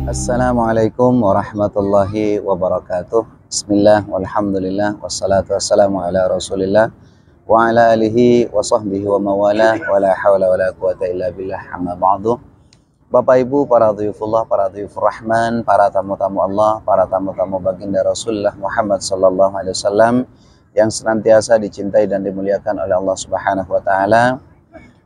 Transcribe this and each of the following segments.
Assalamualaikum warahmatullahi wabarakatuh. Bismillah, walhamdulillah, wassalatu wassalamu ala rasulillah wa ala alihi wa sahbihi wa mawalah wa la hawla wa la quwata illa billah, amma ba'du. Bapak Ibu, para dhuyufullah, para dhuyufur rahman, para tamu-tamu Allah, para tamu-tamu baginda Rasulullah Muhammad sallallahu alaihi wasallam yang senantiasa dicintai dan dimuliakan oleh Allah Subhanahu wa taala.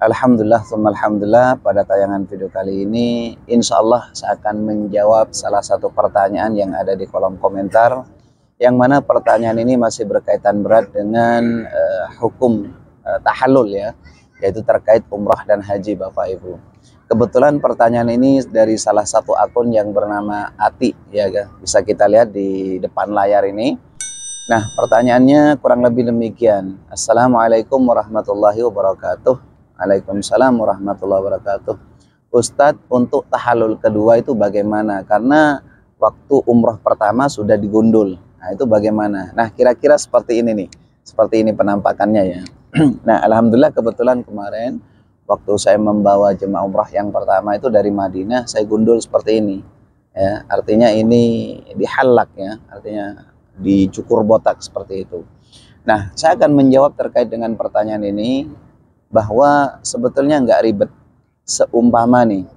Alhamdulillah, alhamdulillah, pada tayangan video kali ini insya Allah saya akan menjawab salah satu pertanyaan yang ada di kolom komentar, yang mana pertanyaan ini masih berkaitan berat dengan hukum tahallul ya, yaitu terkait umrah dan haji Bapak Ibu. Kebetulan pertanyaan ini dari salah satu akun yang bernama Ati ya, bisa kita lihat di depan layar ini. Nah, pertanyaannya kurang lebih demikian. Assalamualaikum warahmatullahi wabarakatuh. Waalaikumsalam warahmatullahi wabarakatuh. Ustadz, untuk tahallul kedua itu bagaimana? Karena waktu umroh pertama sudah digundul. Nah, itu bagaimana? Nah, kira-kira seperti ini nih. Seperti ini penampakannya ya. Nah, alhamdulillah kebetulan kemarin waktu saya membawa jemaah umroh yang pertama itu dari Madinah, saya gundul seperti ini. Ya, artinya ini dihallak ya, artinya dicukur botak seperti itu. Nah, saya akan menjawab terkait dengan pertanyaan ini, bahwa sebetulnya nggak ribet. Seumpama nih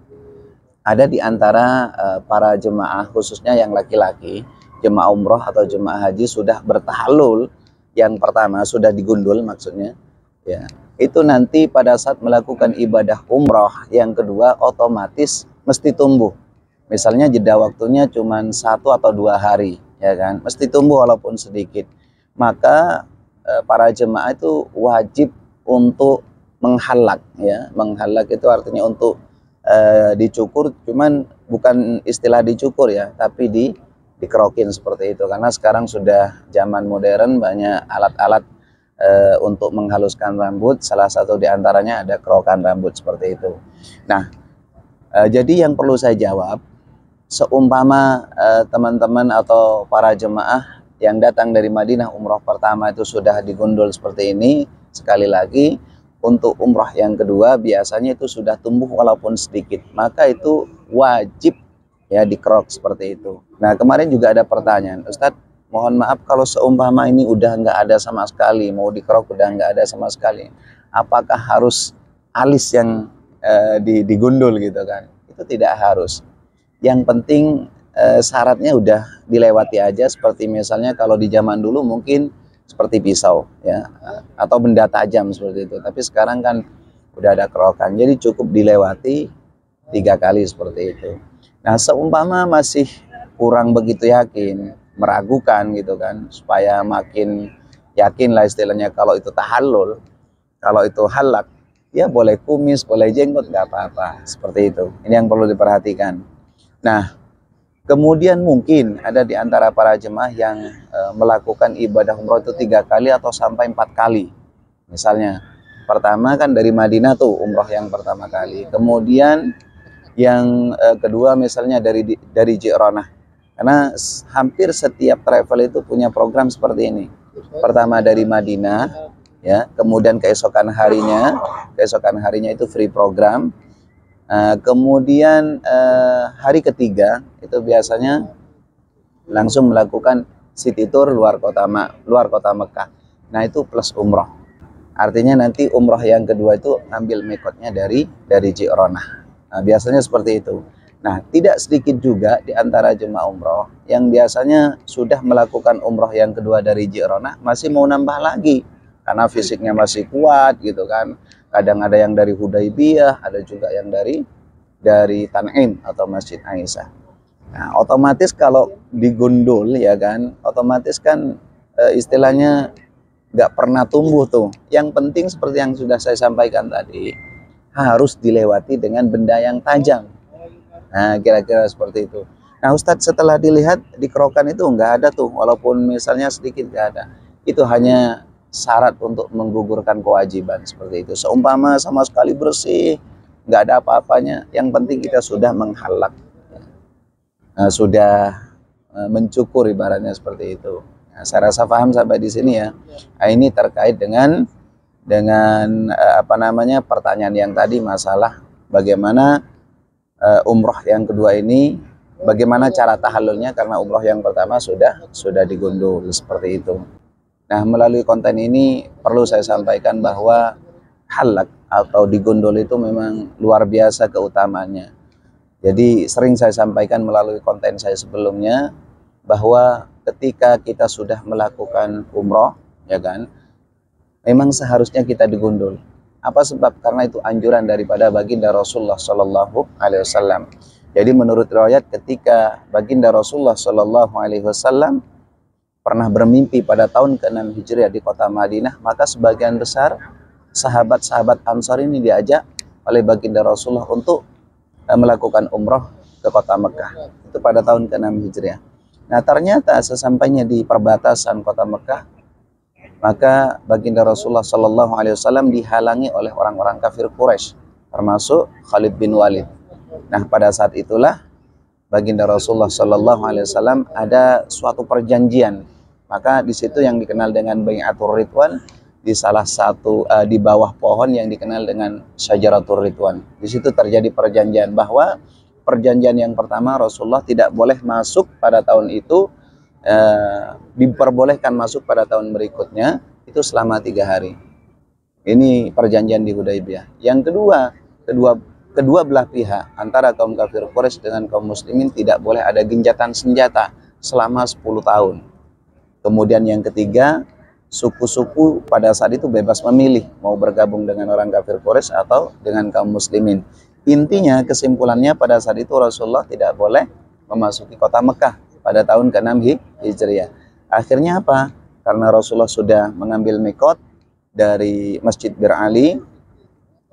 ada di antara para jemaah, khususnya yang laki-laki, jemaah umroh atau jemaah haji sudah bertahallul yang pertama, sudah digundul maksudnya ya, itu nanti pada saat melakukan ibadah umroh yang kedua otomatis mesti tumbuh. Misalnya jeda waktunya cuma 1 atau 2 hari ya kan, mesti tumbuh walaupun sedikit. Maka para jemaah itu wajib untuk menghallak ya. Menghallak itu artinya untuk dicukur, cuman bukan istilah dicukur ya, tapi dikerokin seperti itu. Karena sekarang sudah zaman modern, banyak alat-alat untuk menghaluskan rambut, salah satu diantaranya ada kerokan rambut seperti itu. Nah, jadi yang perlu saya jawab, seumpama teman-teman atau para jemaah yang datang dari Madinah umroh pertama itu sudah digundul seperti ini, sekali lagi untuk umrah yang kedua biasanya itu sudah tumbuh walaupun sedikit, maka itu wajib ya dikerok seperti itu. Nah, kemarin juga ada pertanyaan, Ustadz mohon maaf kalau seumpama ini udah nggak ada sama sekali, mau dikerok udah nggak ada sama sekali, apakah harus alis yang digundul gitu kan? Itu tidak harus. Yang penting syaratnya udah dilewati aja, seperti misalnya kalau di zaman dulu mungkin seperti pisau ya, atau benda tajam seperti itu, tapi sekarang kan udah ada kerokan, jadi cukup dilewati 3 kali seperti itu. Nah, seumpama masih kurang begitu yakin, meragukan gitu kan, supaya makin yakin lah istilahnya kalau itu tahallul, kalau itu halak ya boleh kumis, boleh jenggot, nggak apa-apa seperti itu. Ini yang perlu diperhatikan. Nah, kemudian mungkin ada di antara para jemaah yang melakukan ibadah umroh itu 3 kali atau sampai 4 kali. Misalnya, pertama kan dari Madinah tuh umroh yang pertama kali. Kemudian yang kedua misalnya dari Ji'ronah. Karena hampir setiap travel itu punya program seperti ini. Pertama dari Madinah, ya, kemudian keesokan harinya itu free program. Kemudian hari ketiga itu biasanya langsung melakukan city tour luar kota Mekah. Nah, itu plus umroh. Artinya nanti umroh yang kedua itu ambil mikotnya dari Ji'ronah. Nah, biasanya seperti itu. Nah, tidak sedikit juga di antara jemaah umroh yang biasanya sudah melakukan umroh yang kedua dari Ji'ronah masih mau nambah lagi karena fisiknya masih kuat gitu kan. Kadang ada yang dari Hudaybiyah, ada juga yang dari Tan'im atau Masjid Aisyah. Nah, otomatis kalau digundul ya kan, otomatis kan istilahnya nggak pernah tumbuh tuh. Yang penting seperti yang sudah saya sampaikan tadi, harus dilewati dengan benda yang tajam. Nah, kira-kira seperti itu. Nah, Ustadz, setelah dilihat di kerokan itu nggak ada tuh, walaupun misalnya sedikit nggak ada. Itu hanya syarat untuk menggugurkan kewajiban seperti itu. Seumpama sama sekali bersih, nggak ada apa-apanya, yang penting kita sudah menghalak, sudah mencukur ibaratnya seperti itu. Nah, saya rasa paham sampai di sini ya. Nah, ini terkait dengan pertanyaan yang tadi, masalah bagaimana umroh yang kedua ini bagaimana cara tahallulnya, karena umroh yang pertama sudah digundul seperti itu. Nah, melalui konten ini perlu saya sampaikan bahwa halak atau digundul itu memang luar biasa keutamaannya. Jadi sering saya sampaikan melalui konten saya sebelumnya bahwa ketika kita sudah melakukan umroh, ya kan, memang seharusnya kita digundul. Apa sebab? Karena itu anjuran daripada baginda Rasulullah Shallallahu Alaihi Wasallam. Jadi menurut riwayat ketika baginda Rasulullah Shallallahu Alaihi Wasallam pernah bermimpi pada tahun ke-6 Hijriah di kota Madinah, maka sebagian besar sahabat-sahabat Ansar ini diajak oleh baginda Rasulullah untuk melakukan umroh ke kota Mekah. Itu pada tahun ke-6 Hijriah. Nah, ternyata sesampainya di perbatasan kota Mekah, maka baginda Rasulullah Shallallahu Alaihi Wasallam dihalangi oleh orang-orang kafir Quraisy, termasuk Khalid bin Walid. Nah, pada saat itulah baginda Rasulullah Shallallahu Alaihi Wasallam ada suatu perjanjian. Maka di situ yang dikenal dengan Bai'atur Ridwan, di salah satu di bawah pohon yang dikenal dengan Syajaratul Ridwan. Di situ terjadi perjanjian bahwa perjanjian yang pertama Rasulullah tidak boleh masuk pada tahun itu, diperbolehkan masuk pada tahun berikutnya itu selama 3 hari. Ini perjanjian di Hudaybiyah. Yang kedua belah pihak antara kaum kafir Quraisy dengan kaum muslimin tidak boleh ada gencatan senjata selama 10 tahun. Kemudian yang ketiga, suku-suku pada saat itu bebas memilih mau bergabung dengan orang kafir Quraisy atau dengan kaum muslimin. Intinya kesimpulannya pada saat itu Rasulullah tidak boleh memasuki kota Mekah pada tahun ke-6 Hijriah. Akhirnya apa? Karena Rasulullah sudah mengambil mikot dari Masjid Bir Ali.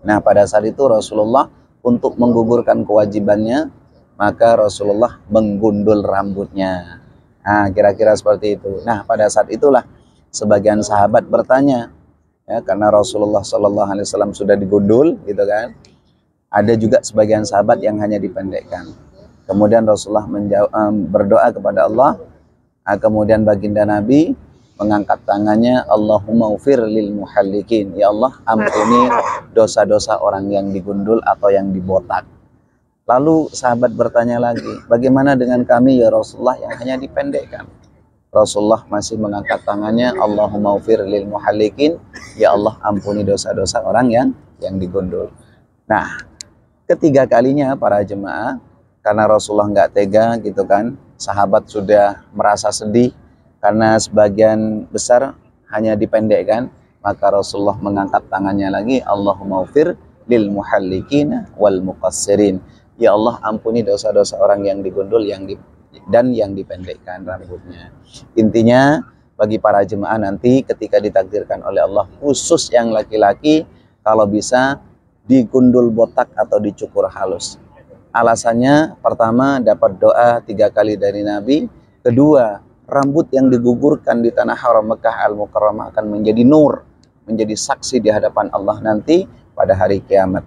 Nah, pada saat itu Rasulullah untuk menggugurkan kewajibannya, maka Rasulullah menggundul rambutnya. Nah, kira-kira seperti itu. Nah, pada saat itulah sebagian sahabat bertanya, ya, karena Rasulullah Shallallahu Alaihi Wasallam sudah digundul, gitu kan? Ada juga sebagian sahabat yang hanya dipendekkan. Kemudian Rasulullah berdoa kepada Allah. Kemudian baginda Nabi mengangkat tangannya, Allahumma ufir lil muhallikin. Ya Allah, ampuni dosa-dosa orang yang digundul atau yang dibotak. Lalu sahabat bertanya lagi, bagaimana dengan kami ya Rasulullah yang hanya dipendekkan? Rasulullah masih mengangkat tangannya, Allahumma ufir lil muhallikin. Ya Allah, ampuni dosa-dosa orang yang digundul. Nah, ketiga kalinya para jemaah, karena Rasulullah nggak tega gitu kan, sahabat sudah merasa sedih karena sebagian besar hanya dipendekkan, maka Rasulullah mengangkat tangannya lagi, Allahumma ufir lil muhallikina wal muqassirin. Ya Allah, ampuni dosa-dosa orang yang digundul dan yang dipendekkan rambutnya. Intinya bagi para jemaah nanti ketika ditakdirkan oleh Allah, khusus yang laki-laki kalau bisa digundul botak atau dicukur halus. Alasannya pertama dapat doa 3 kali dari Nabi. Kedua, rambut yang digugurkan di tanah haram Mekah Al-Mukarramah akan menjadi nur, menjadi saksi di hadapan Allah nanti pada hari kiamat.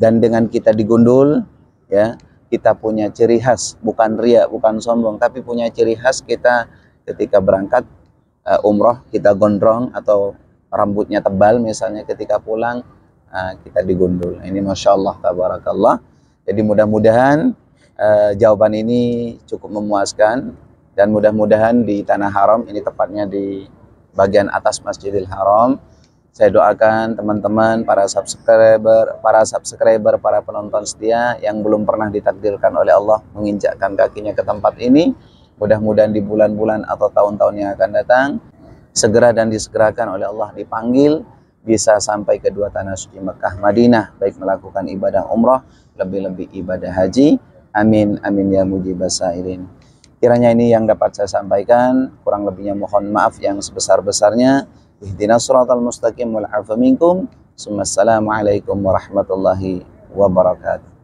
Dan dengan kita digundul, ya, kita punya ciri khas, bukan riya, bukan sombong, tapi punya ciri khas kita ketika berangkat umroh kita gondrong atau rambutnya tebal misalnya, ketika pulang kita digundul. Ini Masya Allah, tabarakallah. Jadi mudah-mudahan jawaban ini cukup memuaskan, dan mudah-mudahan di Tanah Haram, ini tepatnya di bagian atas Masjidil Haram, saya doakan teman-teman, para subscriber, para penonton setia yang belum pernah ditakdirkan oleh Allah menginjakkan kakinya ke tempat ini, mudah-mudahan di bulan-bulan atau tahun-tahun yang akan datang, segera dan disegerakan oleh Allah dipanggil, bisa sampai ke 2 tanah suci Mekah Madinah, baik melakukan ibadah umrah, lebih-lebih ibadah haji. Amin, amin ya mujibas sa'irin. Kiranya ini yang dapat saya sampaikan, kurang lebihnya mohon maaf yang sebesar-besarnya. Ihdinas siratal mustaqim wal 'afu minkum. Assalamualaikum warahmatullahi wabarakatuh.